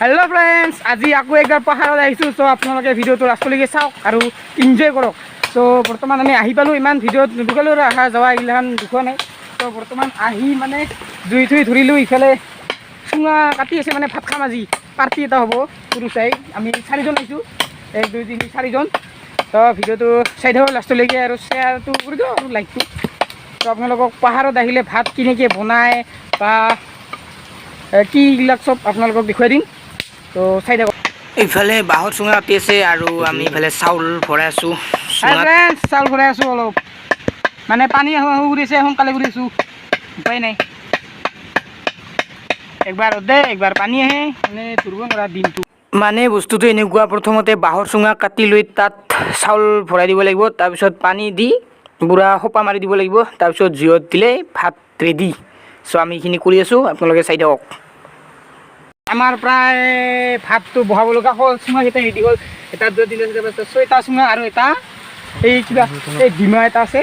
Hello friends आज आको एक बार पहाड़ आईसो सो आपलोके भिडिओটো लास्टলৈকে চাওক আৰু এনজয় কৰক। সো বৰ্তমান আমি আহি পালো, ইমান ভিডিঅ'ত নুদুকালো আহা যাওয়া এইগিলাখান দুখোৱা নাই। তো বৰ্তমান আহি মানে জুই থুই ধৰিলো, ইফালে চুঙা কাটি আছে মানে ভাত খাম আজি পাৰ্টি এটা হ'ব সৰু চাই। আমি 4জন আহিছোঁ, 1 2 3 4জন। তো ভিডিঅ'টো চাই থাকক লাষ্টলৈকে আৰু শ্বেয়াৰটো কৰি দিওঁ আৰু লাইকটো। তো আপোনালোকক পাহাৰত আহিলে ভাত কেনেকৈ বনায় বা কি এইবিলাক চব আপোনালোকক দেখুৱাই দিম। তো চাই থাকক। ইফালে বাহৰ চুঙা কাটি আছে আৰু আমি ইফালে চাউল ভৰাই আছো। চাউল ভৰাই আছো, অলপ মানে পানী আহো আহো কৰিছে, সোনকালে কৰি আছো, উপায় নাই। একবাৰ দে একবাৰ পানী আহে মানে ধৰিব নোৱাৰা দিনটো। মানে বস্তুটো এনেকুৱা, প্ৰথমতে বাহৰ চুঙা কাটি লৈ তাত চাউল ভৰাই দিব লাগিব, তাৰপিছত পানী দি বুঢ়া সোপা মাৰি দিব লাগিব, তাৰপিছত জুইত দিলে ভাত ৰেডি। চ' আমি এইখিনি কৰি আছো, আপোনালোকে চাই থাকক। আমাৰ প্ৰায় ভাতটো বহাব লগা হ'ল, চুঙাকেইটা ৰেডি হ'ল। এটা দিলে 6টা চুঙা আৰু এটা এই কিবা এই ডিমা এটা আছে।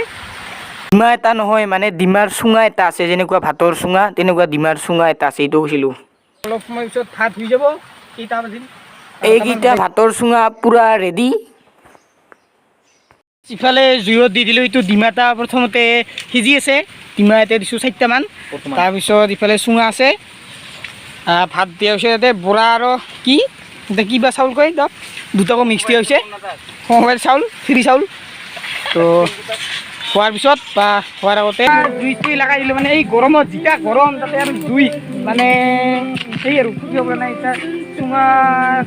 ডিমা এটা নহয়, মানে ডিমাৰ চুঙা এটা আছে, যেনেকুৱা ভাতৰ চুঙা তেনেকুৱা ডিমাৰ চুঙা এটা আছে, এইটো কৈছিলোঁ। অলপ সময় পিছত ভাত হৈ যাব। কেইটা বাজিল? এইকেইটা ভাতৰ চুঙা পূৰা ৰেডি। ইফালে জুইত দি দিলোঁ, এইটো ডিমা এটা প্ৰথমতে সিজি আছে। ডিমা এটা দিছোঁ 4টামান, তাৰপিছত ইফালে চুঙা আছে। ভাত দিয়া হৈছে ইয়াতে বৰা আৰু কি এতিয়া কিবা চাউল কয়, তাত দুটাকো মিক্স দিয়া হৈছে, মোবাইল চাউল, ফ্ৰী চাউল। তো খোৱাৰ পিছত বা খোৱাৰ আগতে জুইটো লগাই দিলোঁ। মানে এই গৰমত জিকা গৰম, তাতে আৰু জুই মানে সেই আৰু কি হ'ব নাই। এতিয়া চুঙা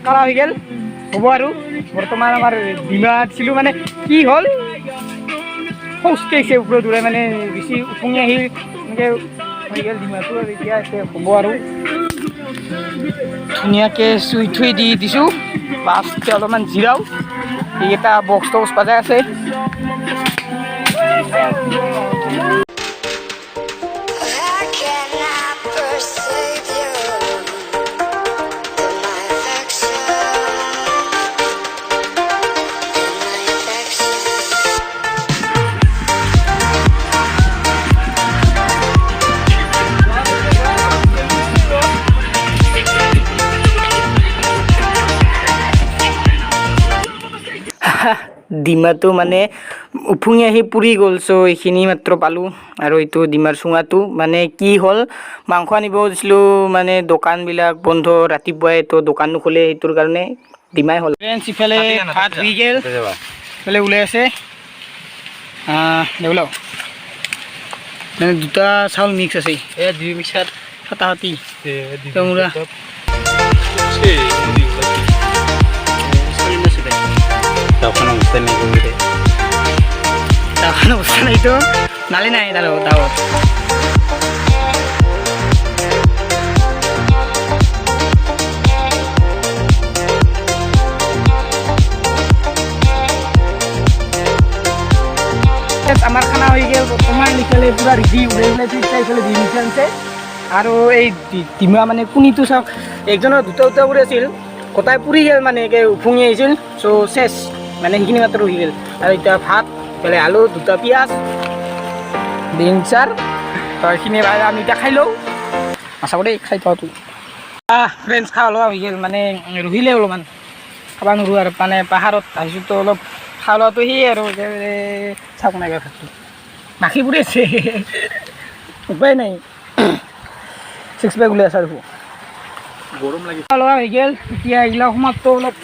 কাৰা হৈ গ'ল, হ'ব আৰু বৰ্তমান আমাৰ ডিমা দিছিলোঁ মানে কি হ'ল, খোজকে আহিছে ওপৰত উৰাই, মানে বেছি উপঙি আহি এনেকৈ হৈ গ'ল ডিমাটো। আৰু এতিয়া হ'ব আৰু ধুনীয়াকৈ চুই থুই দি দিছোঁ। বাছ অলপমান জিৰাও, এইকেইটা বক্স টক্স বাজাই আছে। ডিমাটো মানে উফুঙি আহি পুৰি গ'ল, চ' এইখিনি মাত্ৰ পালোঁ। আৰু এইটো ডিমাৰ চুঙাটো মানে কি হ'ল, মাংস আনিব দিছিলোঁ, মানে দোকানবিলাক বন্ধ ৰাতিপুৱাই, তো দোকান নোখোলে, সেইটোৰ কাৰণে ডিমাই হ'ল। ইফালে ভাত হৈ গ'ল, ইফালে ওলাই আছে দেউলাও, মানে দুটা চাউল মিক্স আছে, দুই মিক্সাৰ ফাটাফাটি মুৰা। তখন অবস্থা নেই কমিতে, তখন অবস্থা নাই তো নালে নাই দাঁড়ো দাও। আমাৰ খানা হৈ গ'ল বৰ্তমান। ইফালে পূৰা ৰেডি ওলাই ওলাইছোঁ, ইফালে দি আনিছে। আৰু এই ডিমা মানে কুনিটো চাওক, একজনৰ দুটা দুটা কৰি আছিল, কটাই পুৰি গ'ল, মানে একে উফুঙি আহিছিল। চ' চেছ মানে সেইখিনি মাত্ৰ হৈ গ'ল। আৰু এতিয়া ভাত, বেলে আলু, দুটা পিঁয়াজ, মিক্সাৰ, তো এইখিনি আমি এতিয়া খাই লওঁ। আশা কৰি খাই পাওঁতো ফ্ৰেণ্ডছ খাই লোৱা হৈ গ'ল, মানে ৰহিলে অলপমান খাব নোৱাৰোঁ আৰু, মানে পাহাৰত আহিছোঁ তো অলপ খাই লোৱাটো সেয়ে আৰু চাওক নাই ভাতটো মাখি পৰি আছে, উপায় নাই। 6 পেক ওলাই আছে আৰু গৰম লাগি লোৱা হৈ গ'ল। এতিয়া এইগিলা সমাপ্ত, অলপ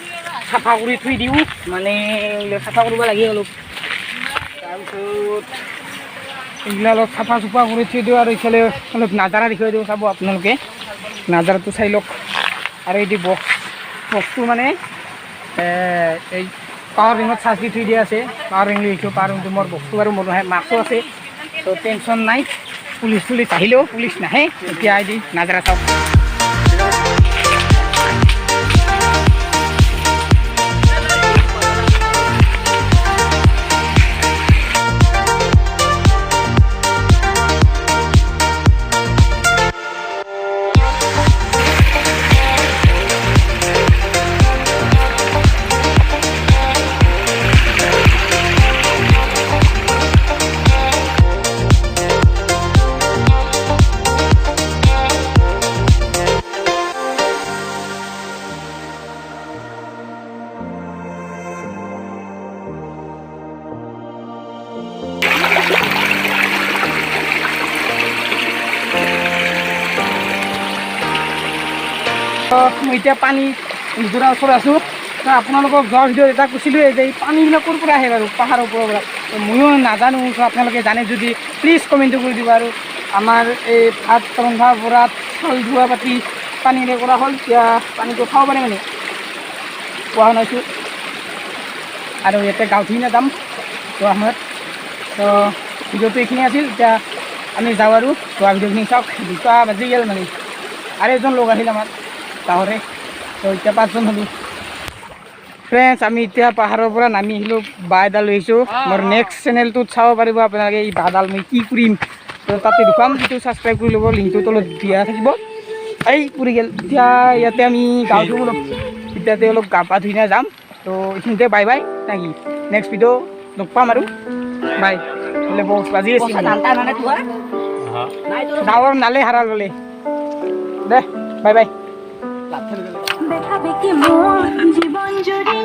চাফা কৰি থৈ দিওঁ, মানে চাফা কৰিব লাগে অলপ। তাৰপিছত এইগিলা অলপ চাফা চুফা কৰি থৈ দিওঁ। আৰু ইফালে অলপ নাজাৰা দেখুৱাই দিওঁ, চাব আপোনালোকে নাজাৰাটো চাই লওক। আৰু এইটো বক্সটো মানে এই পাৱাৰ ৰিঙত চাৰ্জ দি থৈ দিয়া আছে, পাৱাৰ ৰিং লিখিছোঁ। পাৱাৰ ৰিংটো মোৰ বক্সটো বাৰু মোৰ নহয়, মাৰ্কছো আছে, তো টেনশ্যন নাই। পুলিচ আহিলেও পুলিচ নাহে। এতিয়া আহি দি নাজাৰা চাওক। মই এতিয়া পানী নিজৰা ওচৰত আছোঁ। আপোনালোকক যোৱাৰ ভিডিঅ'ত এটা কৈছিলোঁ যে এই পানীবিলাক ক'ৰ পৰা আহে বাৰু পাহাৰৰ ওপৰৰ পৰা, ময়ো নাজানো। আপোনালোকে জানে যদি প্লিজ কমেণ্ট কৰি দিব। আৰু আমাৰ এই ভাত ৰন্ধাৰ পৰা চাউল ধোৱা পাতি পানীৰে কৰা হ'ল, এতিয়া পানীটো খাব পাৰে মানে পোৱা শুনাইছোঁ। আৰু ইয়াতে গাঁৱত নাযাম যোৱা সময়ত। তো ভিডিঅ'টো এইখিনি আছিল। এতিয়া আমি যাওঁ আৰু যোৱা ভিডিঅ'খিনি চাওক। 2টা বাজি গ'ল মানে, আৰু এজন লগ আহিল আমাৰ গাঁৱৰে। তো এতিয়া 5জন হ'লোঁ। ফ্ৰেণ্ডছ, আমি এতিয়া পাহাৰৰ পৰা নামি আহিলোঁ। বাঁহ এডাল লৈ আহিছোঁ। মোৰ নেক্সট চেনেলটোত চাব পাৰিব আপোনালোকে এই বাঁহডাল মই কি কৰিম। তো তাতে দুখাম যিটো ছাবস্ক্ৰাইব কৰি ল'ব, লিংকটো তলত দিয়া থাকিব। এই পৰি গ'ল। এতিয়া ইয়াতে আমি গাঁও ধুম অলপ, এতিয়াতে অলপ গা পা ধুই যাম। তো এইখিনিতে বাই বাই নাকি, নেক্সট ভিডিঅ' লগ পাম আৰু বাই। বোলে বক্স বাজি আছে ডাৱৰ নালে হাৰাল বোলে। দে বাই বাই। দেখা দেখি মোৰ জীৱন জুৰি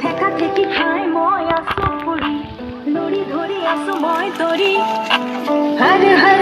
ঠেকা ঠেকি খাই মই আছো পৰি লৰি ধৰি আছো মই তৰি হৰ হৰ